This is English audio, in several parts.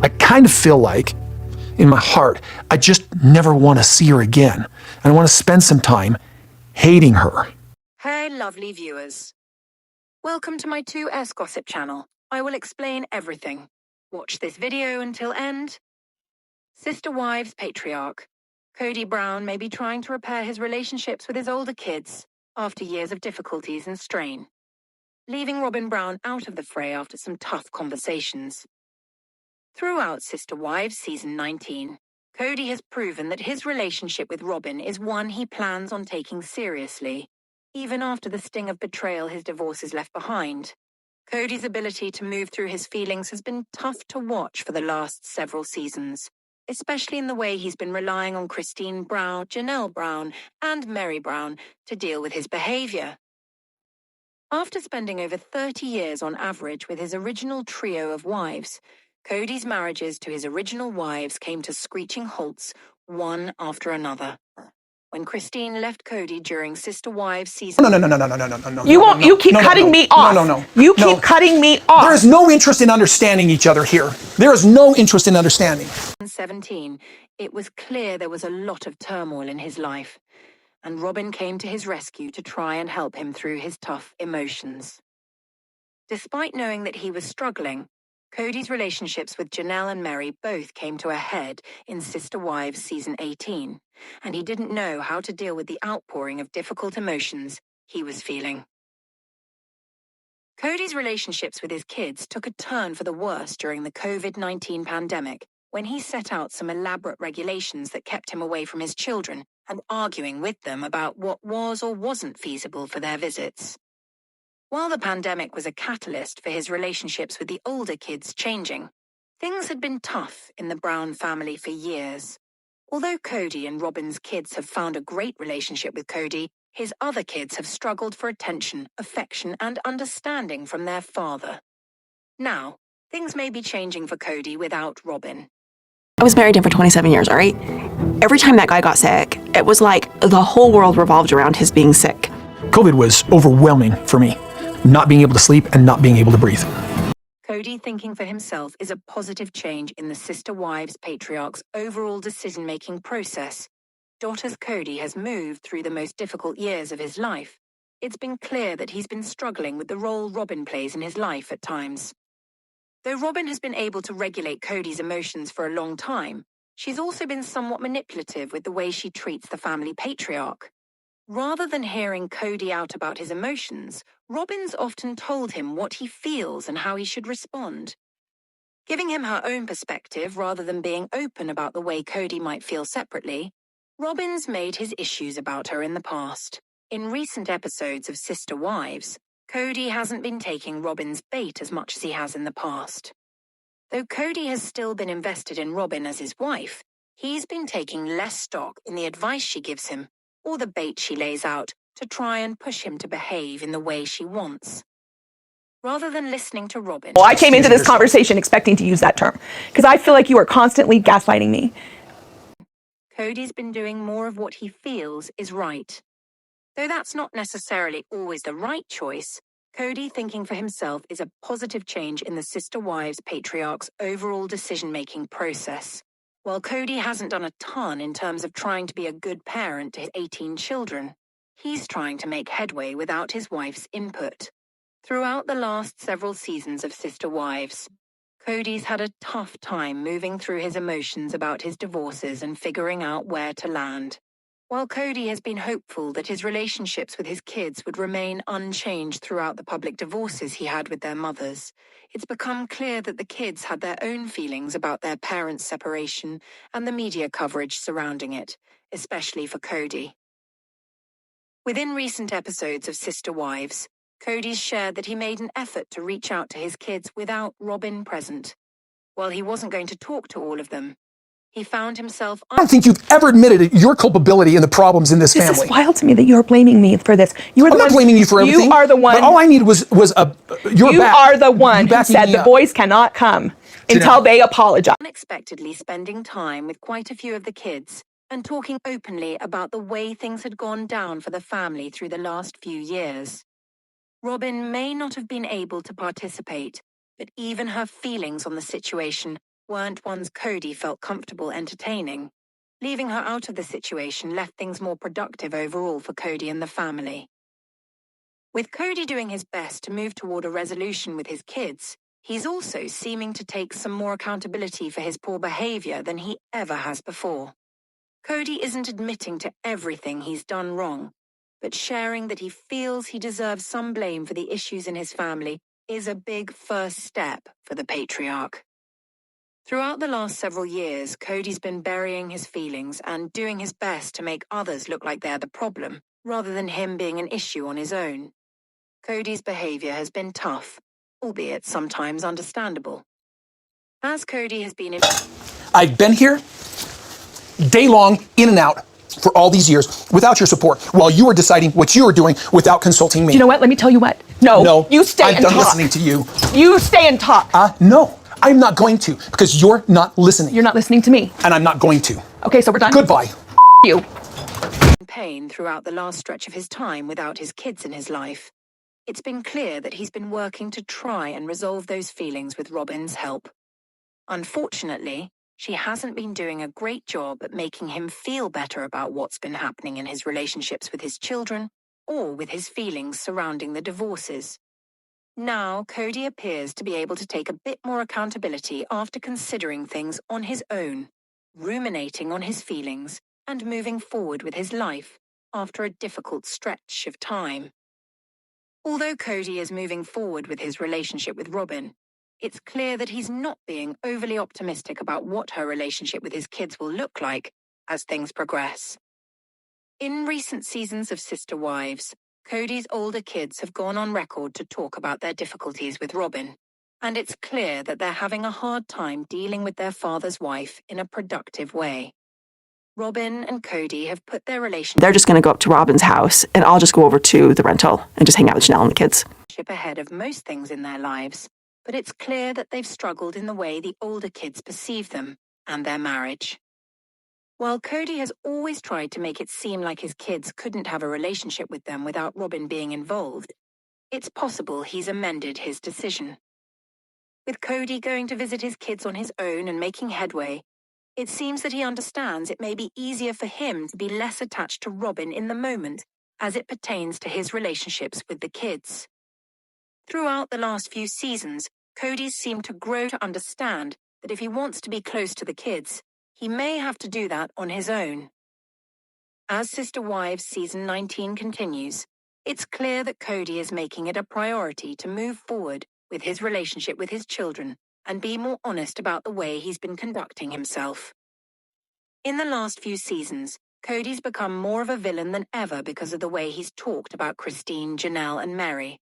I kind of feel like, in my heart, I just never want to see her again. And I want to spend some time hating her. Hey, lovely viewers. Welcome to my 2S Gossip channel. I will explain everything. Watch this video until end. Sister Wives Patriarch. Kody Brown may be trying to repair his relationships with his older kids after years of difficulties and strain, leaving Robyn Brown out of the fray after some tough conversations. Throughout Sister Wives Season 19, Kody has proven that his relationship with Robyn is one he plans on taking seriously, even after the sting of betrayal his divorce has left behind. Kody's ability to move through his feelings has been tough to watch for the last several seasons, especially in the way he's been relying on Christine Brown, Janelle Brown, and Meri Brown to deal with his behavior. After spending over 30 years on average with his original trio of wives, Kody's marriages to his original wives came to screeching halts, one after another. When Christine left Kody during Sister Wives Season... No. You keep cutting me off. No. You keep cutting me off. There is no interest in understanding each other here. There is no interest in understanding. 17, it was clear there was a lot of turmoil in his life, and Robyn came to his rescue to try and help him through his tough emotions. Despite knowing that he was struggling, Kody's relationships with Janelle and Meri both came to a head in Sister Wives Season 18, and he didn't know how to deal with the outpouring of difficult emotions he was feeling. Kody's relationships with his kids took a turn for the worse during the COVID-19 pandemic, when he set out some elaborate regulations that kept him away from his children and arguing with them about what was or wasn't feasible for their visits. While the pandemic was a catalyst for his relationships with the older kids changing, things had been tough in the Brown family for years. Although Kody and Robyn's kids have found a great relationship with Kody, his other kids have struggled for attention, affection, and understanding from their father. Now, things may be changing for Kody without Robyn. I was married to him for 27 years, all right? Every time that guy got sick, it was like the whole world revolved around his being sick. COVID was overwhelming for me. Not being able to sleep and not being able to breathe. Kody thinking for himself is a positive change in the Sister Wives Patriarch's overall decision-making process. As Kody has moved through the most difficult years of his life, it's been clear that he's been struggling with the role Robyn plays in his life at times. Though Robyn has been able to regulate Kody's emotions for a long time, she's also been somewhat manipulative with the way she treats the family patriarch. Rather than hearing Kody out about his emotions, Robyn's often told him what he feels and how he should respond. Giving him her own perspective rather than being open about the way Kody might feel separately, Robyn's made his issues about her in the past. In recent episodes of Sister Wives, Kody hasn't been taking Robyn's bait as much as he has in the past. Though Kody has still been invested in Robyn as his wife, he's been taking less stock in the advice she gives him or the bait she lays out to try and push him to behave in the way she wants. Rather than listening to Robyn... Well, I came into this conversation expecting to use that term, because I feel like you are constantly gaslighting me. Kody's been doing more of what he feels is right. Though that's not necessarily always the right choice, Kody thinking for himself is a positive change in the Sister Wives Patriarch's overall decision-making process. While Kody hasn't done a ton in terms of trying to be a good parent to his 18 children, he's trying to make headway without his wife's input. Throughout the last several seasons of Sister Wives, Kody's had a tough time moving through his emotions about his divorces and figuring out where to land. While Kody has been hopeful that his relationships with his kids would remain unchanged throughout the public divorces he had with their mothers, it's become clear that the kids had their own feelings about their parents' separation and the media coverage surrounding it, especially for Kody. Within recent episodes of Sister Wives, Kody's shared that he made an effort to reach out to his kids without Robyn present. While he wasn't going to talk to all of them, he found himself... I don't think you've ever admitted your culpability in the problems in this family. This is wild to me that you're blaming me for this. I'm not blaming you for everything. You are the one... But all I needed was You are the one who said the boys cannot come until they apologize. Unexpectedly spending time with quite a few of the kids and talking openly about the way things had gone down for the family through the last few years. Robyn may not have been able to participate, but even her feelings on the situation weren't ones Cody felt comfortable entertaining. Leaving her out of the situation left things more productive overall for Cody and the family. With Cody doing his best to move toward a resolution with his kids, he's also seeming to take some more accountability for his poor behavior than he ever has before. Cody isn't admitting to everything he's done wrong, but sharing that he feels he deserves some blame for the issues in his family is a big first step for the patriarch. Throughout the last several years, Cody's been burying his feelings and doing his best to make others look like they're the problem, rather than him being an issue on his own. Cody's behavior has been tough, albeit sometimes understandable. As Cody has been I've been here, day long, in and out, for all these years, without your support, while you were deciding what you were doing without consulting me. You know what? Let me tell you what. No, you stay and talk. I'm done listening to you. You stay and talk. No, I'm not going to, because you're not listening. You're not listening to me. And I'm not going to. Okay, so we're done. Goodbye. You. pain throughout the last stretch of his time without his kids in his life. It's been clear that he's been working to try and resolve those feelings with Robyn's help. Unfortunately, she hasn't been doing a great job at making him feel better about what's been happening in his relationships with his children or with his feelings surrounding the divorces. Now, Cody appears to be able to take a bit more accountability after considering things on his own, ruminating on his feelings, and moving forward with his life after a difficult stretch of time. Although Cody is moving forward with his relationship with Robyn, it's clear that he's not being overly optimistic about what her relationship with his kids will look like as things progress. In recent seasons of Sister Wives, Cody's older kids have gone on record to talk about their difficulties with Robyn, and it's clear that they're having a hard time dealing with their father's wife in a productive way. Robyn and Cody have put their relationship They're just going to go up to Robyn's house, and I'll just go over to the rental and just hang out with Janelle and the kids. ahead of most things in their lives, but it's clear that they've struggled in the way the older kids perceive them and their marriage. While Cody has always tried to make it seem like his kids couldn't have a relationship with them without Robyn being involved, it's possible he's amended his decision. With Cody going to visit his kids on his own and making headway, it seems that he understands it may be easier for him to be less attached to Robyn in the moment as it pertains to his relationships with the kids. Throughout the last few seasons, Cody's seemed to grow to understand that if he wants to be close to the kids, he may have to do that on his own. As Sister Wives Season 19 continues, it's clear that Cody is making it a priority to move forward with his relationship with his children and be more honest about the way he's been conducting himself. In the last few seasons, Cody's become more of a villain than ever because of the way he's talked about Christine, Janelle, and Meri.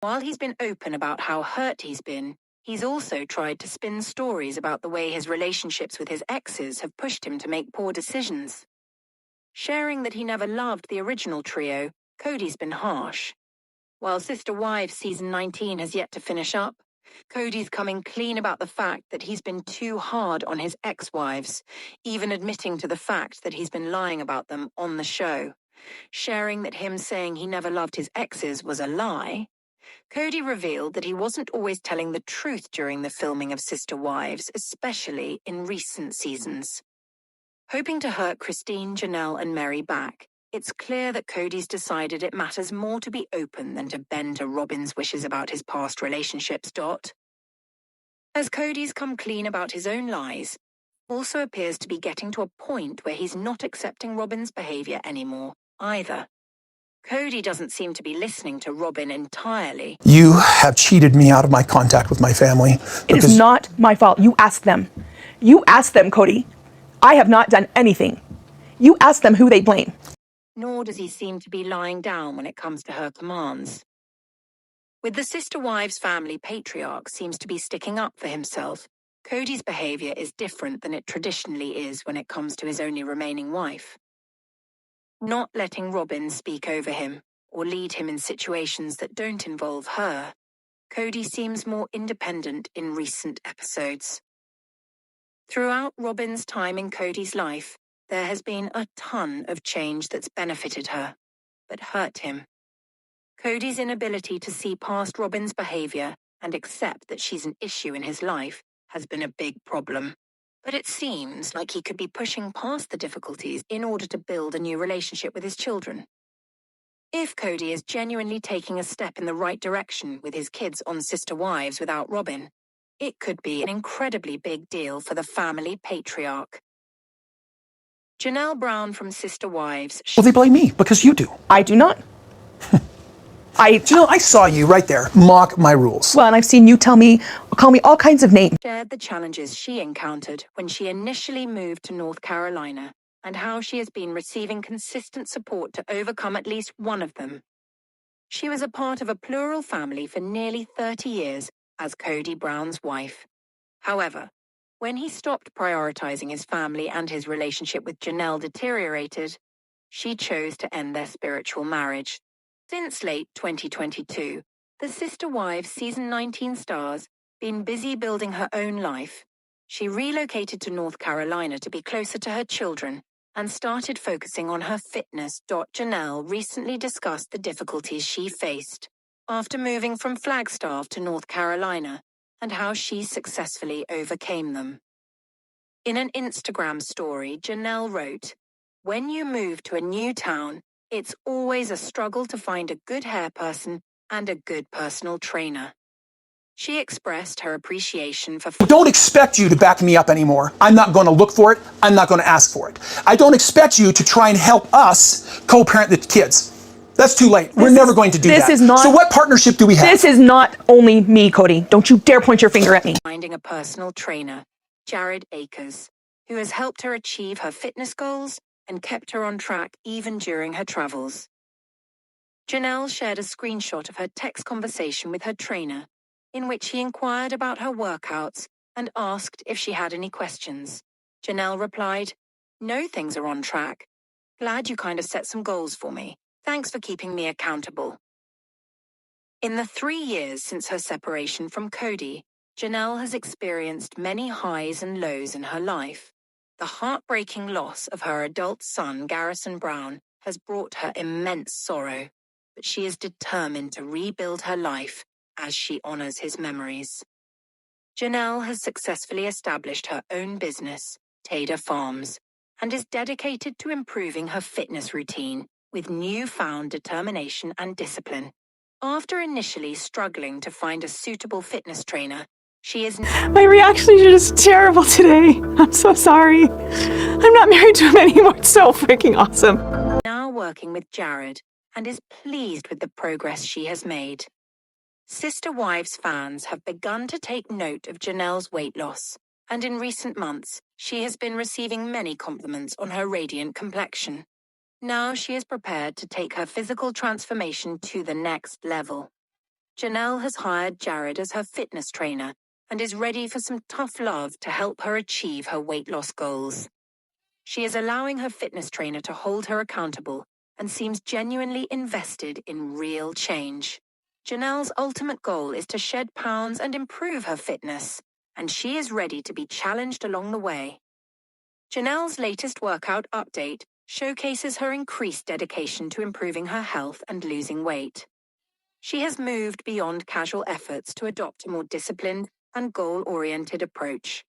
While he's been open about how hurt he's been, he's also tried to spin stories about the way his relationships with his exes have pushed him to make poor decisions. Sharing that he never loved the original trio, Cody's been harsh. While Sister Wives Season 19 has yet to finish up, Cody's coming clean about the fact that he's been too hard on his ex-wives, even admitting to the fact that he's been lying about them on the show. Sharing that him saying he never loved his exes was a lie, Cody revealed that he wasn't always telling the truth during the filming of Sister Wives, especially in recent seasons. Hoping to hurt Christine, Janelle, and Meri back, it's clear that Cody's decided it matters more to be open than to bend to Robyn's wishes about his past relationships. As Cody's come clean about his own lies, also appears to be getting to a point where he's not accepting Robyn's behavior anymore, either. Cody doesn't seem to be listening to Robyn entirely. You have cheated me out of my contact with my family. It is not my fault. You ask them. You ask them, Cody. I have not done anything. You ask them who they blame. Nor does he seem to be lying down when it comes to her commands. With the Sister Wives family patriarch seems to be sticking up for himself, Cody's behavior is different than it traditionally is when it comes to his only remaining wife. Not letting Robyn speak over him or lead him in situations that don't involve her, Cody seems more independent in recent episodes. Throughout Robyn's time in Cody's life, There has been a ton of change that's benefited her, but hurt him. Kody's inability to see past Robyn's behavior and accept that she's an issue in his life has been a big problem. But it seems like he could be pushing past the difficulties in order to build a new relationship with his children. If Kody is genuinely taking a step in the right direction with his kids on sister wives without Robyn, it could be an incredibly big deal for the family patriarch. Janelle Brown from Sister Wives. Well, they blame me because you do. I do not. Janelle, I saw you right there mock my rules. Well, and I've seen you call me all kinds of names. Shared the challenges she encountered when she initially moved to North Carolina and how she has been receiving consistent support to overcome at least one of them. She was a part of a plural family for nearly 30 years as Kody Brown's wife. However, when he stopped prioritizing his family and his relationship with Janelle deteriorated, she chose to end their spiritual marriage. Since late 2022, the Sister Wives Season 19 star's been busy building her own life. She relocated to North Carolina to be closer to her children and started focusing on her fitness. Janelle recently discussed the difficulties she faced after moving from Flagstaff to North Carolina and how she successfully overcame them. In an Instagram story, Janelle wrote, "When you move to a new town, it's always a struggle to find a good hair person and a good personal trainer." She expressed her appreciation for... Don't expect you to back me up anymore. I'm not going to look for it. I'm not going to ask for it. I don't expect you to try and help us co-parent the kids. That's too late. We're never going to do that. So what partnership do we have? This is not only me, Kody. Don't you dare point your finger at me. Finding a personal trainer, Jared Akers, who has helped her achieve her fitness goals and kept her on track even during her travels. Janelle shared a screenshot of her text conversation with her trainer, in which he inquired about her workouts and asked if she had any questions. Janelle replied, "No, things are on track. Glad you kind of set some goals for me. Thanks for keeping me accountable." In the 3 years since her separation from Kody, Janelle has experienced many highs and lows in her life. The heartbreaking loss of her adult son, Garrison Brown, has brought her immense sorrow, but she is determined to rebuild her life as she honors his memories. Janelle has successfully established her own business, Tater Farms, and is dedicated to improving her fitness routine with newfound determination and discipline. After initially struggling to find a suitable fitness trainer, she is... My reaction is just terrible today. I'm so sorry. I'm not married to him anymore. It's so freaking awesome. now working with Jared and is pleased with the progress she has made. Sister Wives fans have begun to take note of Janelle's weight loss, and in recent months, she has been receiving many compliments on her radiant complexion. Now she is prepared to take her physical transformation to the next level. Janelle has hired Jared as her fitness trainer and is ready for some tough love to help her achieve her weight loss goals. She is allowing her fitness trainer to hold her accountable and seems genuinely invested in real change. Janelle's ultimate goal is to shed pounds and improve her fitness, and she is ready to be challenged along the way. Janelle's latest workout update showcases her increased dedication to improving her health and losing weight. She has moved beyond casual efforts to adopt a more disciplined and goal-oriented approach.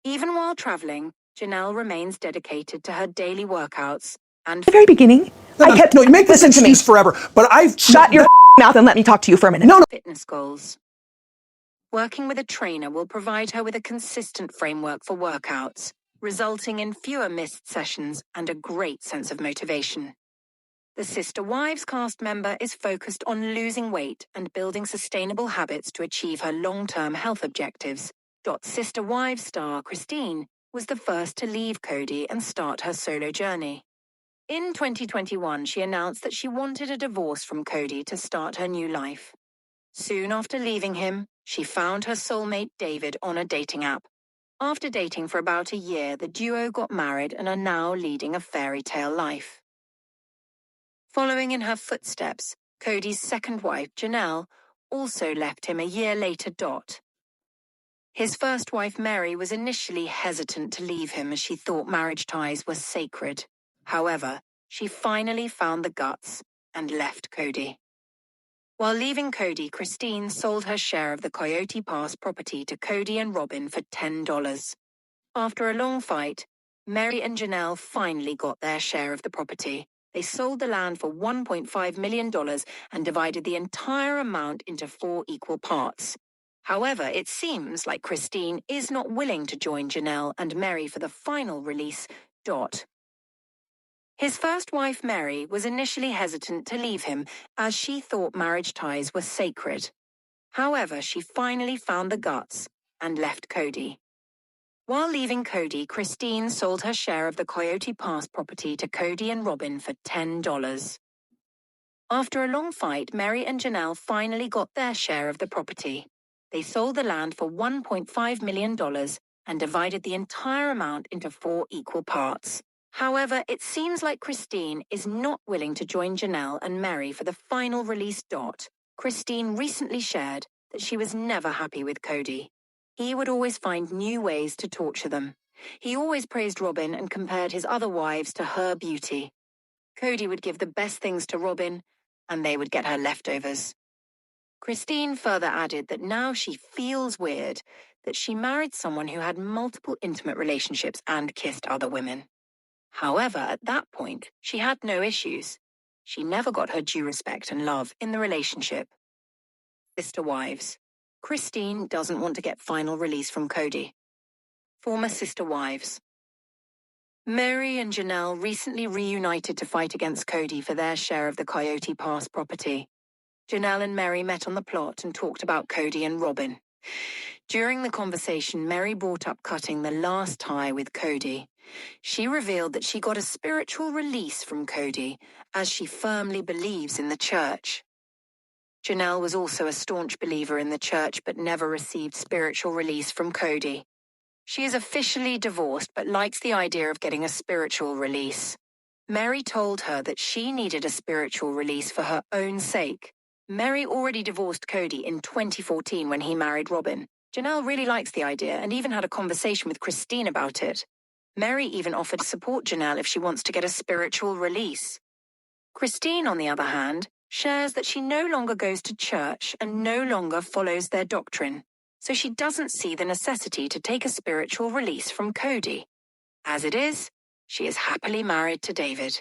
Even while traveling, Janelle remains dedicated to her daily workouts and... At the very beginning, I kept... No, you make this listen to me. excuse forever, but I've... Shut your mouth and let me talk to you for a minute. No. Fitness goals. Working with a trainer will provide her with a consistent framework for workouts, resulting in fewer missed sessions and a great sense of motivation. The Sister Wives cast member is focused on losing weight and building sustainable habits to achieve her long-term health objectives. Sister Wives star Christine was the first to leave Kody and start her solo journey. In 2021, she announced that she wanted a divorce from Kody to start her new life. Soon after leaving him, she found her soulmate David on a dating app. After dating for about a year, the duo got married and are now leading a fairy tale life. Following in her footsteps, Kody's second wife, Janelle, also left him a year later. His first wife, Meri, was initially hesitant to leave him as she thought marriage ties were sacred. However, she finally found the guts and left Kody. While leaving Kody, Christine sold her share of the Coyote Pass property to Kody and Robyn for $10. After a long fight, Meri and Janelle finally got their share of the property. They sold the land for $1.5 million and divided the entire amount into 4 equal parts. However, it seems like Christine is not willing to join Janelle and Meri for the final release. His first wife, Meri, was initially hesitant to leave him as she thought marriage ties were sacred. However, she finally found the guts and left Kody. While leaving Kody, Christine sold her share of the Coyote Pass property to Kody and Robyn for $10. After a long fight, Meri and Janelle finally got their share of the property. They sold the land for $1.5 million and divided the entire amount into 4 equal parts. However, it seems like Christine is not willing to join Janelle and Meri for the final release. Christine recently shared that she was never happy with Kody. He would always find new ways to torture them. He always praised Robyn and compared his other wives to her beauty. Kody would give the best things to Robyn, and they would get her leftovers. Christine further added that now she feels weird that she married someone who had multiple intimate relationships and kissed other women. However, at that point, she had no issues. She never got her due respect and love in the relationship. Sister wives. Christine doesn't want to get final release from Kody. Former sister wives. Meri and Janelle recently reunited to fight against Kody for their share of the Coyote Pass property. Janelle and Meri met on the plot and talked about Kody and Robyn. During the conversation, Meri brought up cutting the last tie with Kody. She revealed that she got a spiritual release from Kody, as she firmly believes in the church. Janelle was also a staunch believer in the church but never received spiritual release from Kody. She is officially divorced but likes the idea of getting a spiritual release. Meri told her that she needed a spiritual release for her own sake. Meri already divorced Kody in 2014 when he married Robyn. Janelle really likes the idea and even had a conversation with Christine about it. Meri even offered to support Janelle if she wants to get a spiritual release. Christine, on the other hand, shares that she no longer goes to church and no longer follows their doctrine, so she doesn't see the necessity to take a spiritual release from Kody. As it is, she is happily married to David.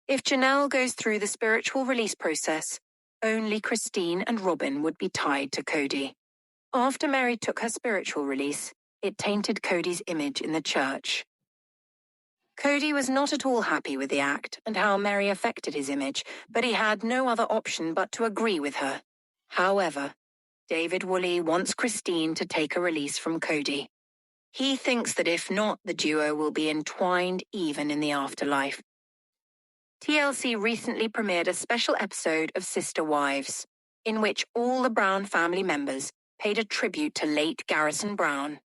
If Janelle goes through the spiritual release process, only Christine and Robyn would be tied to Kody. After Meri took her spiritual release, it tainted Kody's image in the church. Kody was not at all happy with the act and how Meri affected his image, but he had no other option but to agree with her. However, David Woolley wants Christine to take a release from Kody. He thinks that if not, the duo will be entwined even in the afterlife. TLC recently premiered a special episode of Sister Wives, in which all the Brown family members paid a tribute to late Garrison Brown.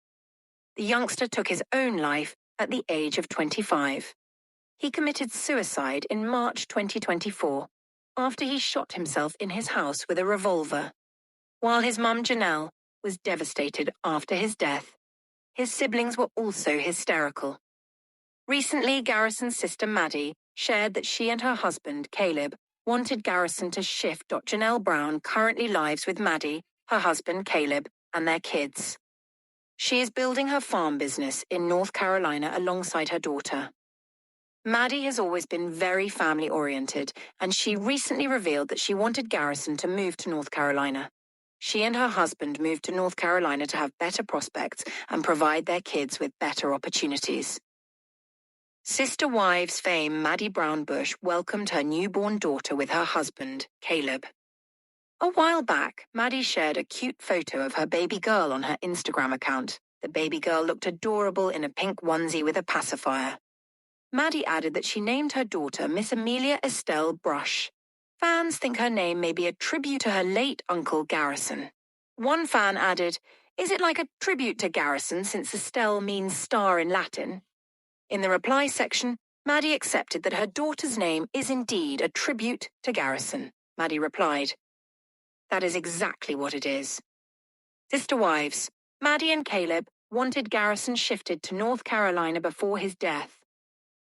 The youngster took his own life at the age of 25. He committed suicide in March 2024 after he shot himself in his house with a revolver. While his mum Janelle was devastated after his death, his siblings were also hysterical. Recently, Garrison's sister Maddie shared that she and her husband, Caleb, wanted Garrison to shift. Janelle Brown currently lives with Maddie, her husband, Caleb, and their kids. She is building her farm business in North Carolina alongside her daughter. Maddie has always been very family-oriented, and she recently revealed that she wanted Garrison to move to North Carolina. She and her husband moved to North Carolina to have better prospects and provide their kids with better opportunities. Sister Wives fame Maddie Brown Bush welcomed her newborn daughter with her husband, Caleb. A while back, Maddie shared a cute photo of her baby girl on her Instagram account. The baby girl looked adorable in a pink onesie with a pacifier. Maddie added that she named her daughter Miss Amelia Estelle Brush. Fans think her name may be a tribute to her late uncle Garrison. One fan added, "Is it like a tribute to Garrison since Estelle means star in Latin?" In the reply section, Maddie accepted that her daughter's name is indeed a tribute to Garrison. Maddie replied, "That is exactly what it is." Sister Wives, Maddie and Caleb wanted Garrison shifted to North Carolina before his death.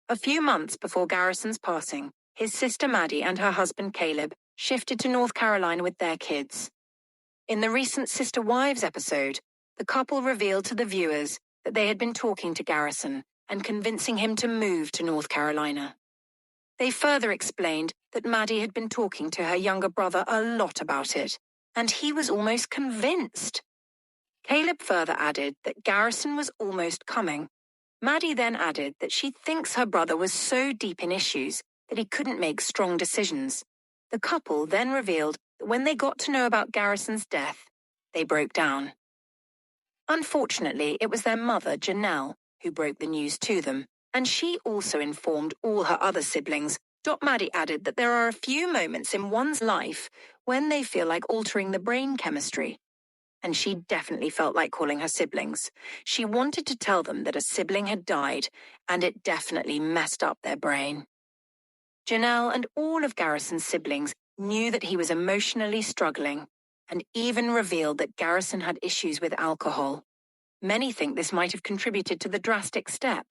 A few months before Garrison's passing, his sister Maddie and her husband Caleb shifted to North Carolina with their kids. In the recent Sister Wives episode, the couple revealed to the viewers that they had been talking to Garrison and convincing him to move to North Carolina. They further explained that Maddie had been talking to her younger brother a lot about it, and he was almost convinced. Caleb further added that Garrison was almost coming. Maddie then added that she thinks her brother was so deep in issues that he couldn't make strong decisions. The couple then revealed that when they got to know about Garrison's death, they broke down. Unfortunately, it was their mother, Janelle, who broke the news to them, and she also informed all her other siblings. Maddie added that there are a few moments in one's life when they feel like altering the brain chemistry. And she definitely felt like calling her siblings. She wanted to tell them that a sibling had died, and it definitely messed up their brain. Janelle and all of Garrison's siblings knew that he was emotionally struggling, and even revealed that Garrison had issues with alcohol. Many think this might have contributed to the drastic step.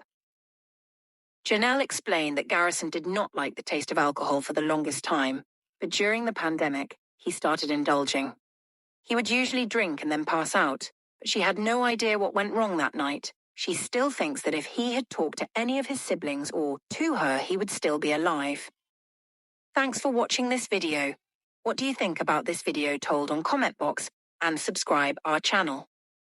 Janelle explained that Garrison did not like the taste of alcohol for the longest time, but during the pandemic, he started indulging. He would usually drink and then pass out, but she had no idea what went wrong that night. She still thinks that if he had talked to any of his siblings or to her, he would still be alive. Thanks for watching this video. What do you think about this video told on comment box, and subscribe our channel.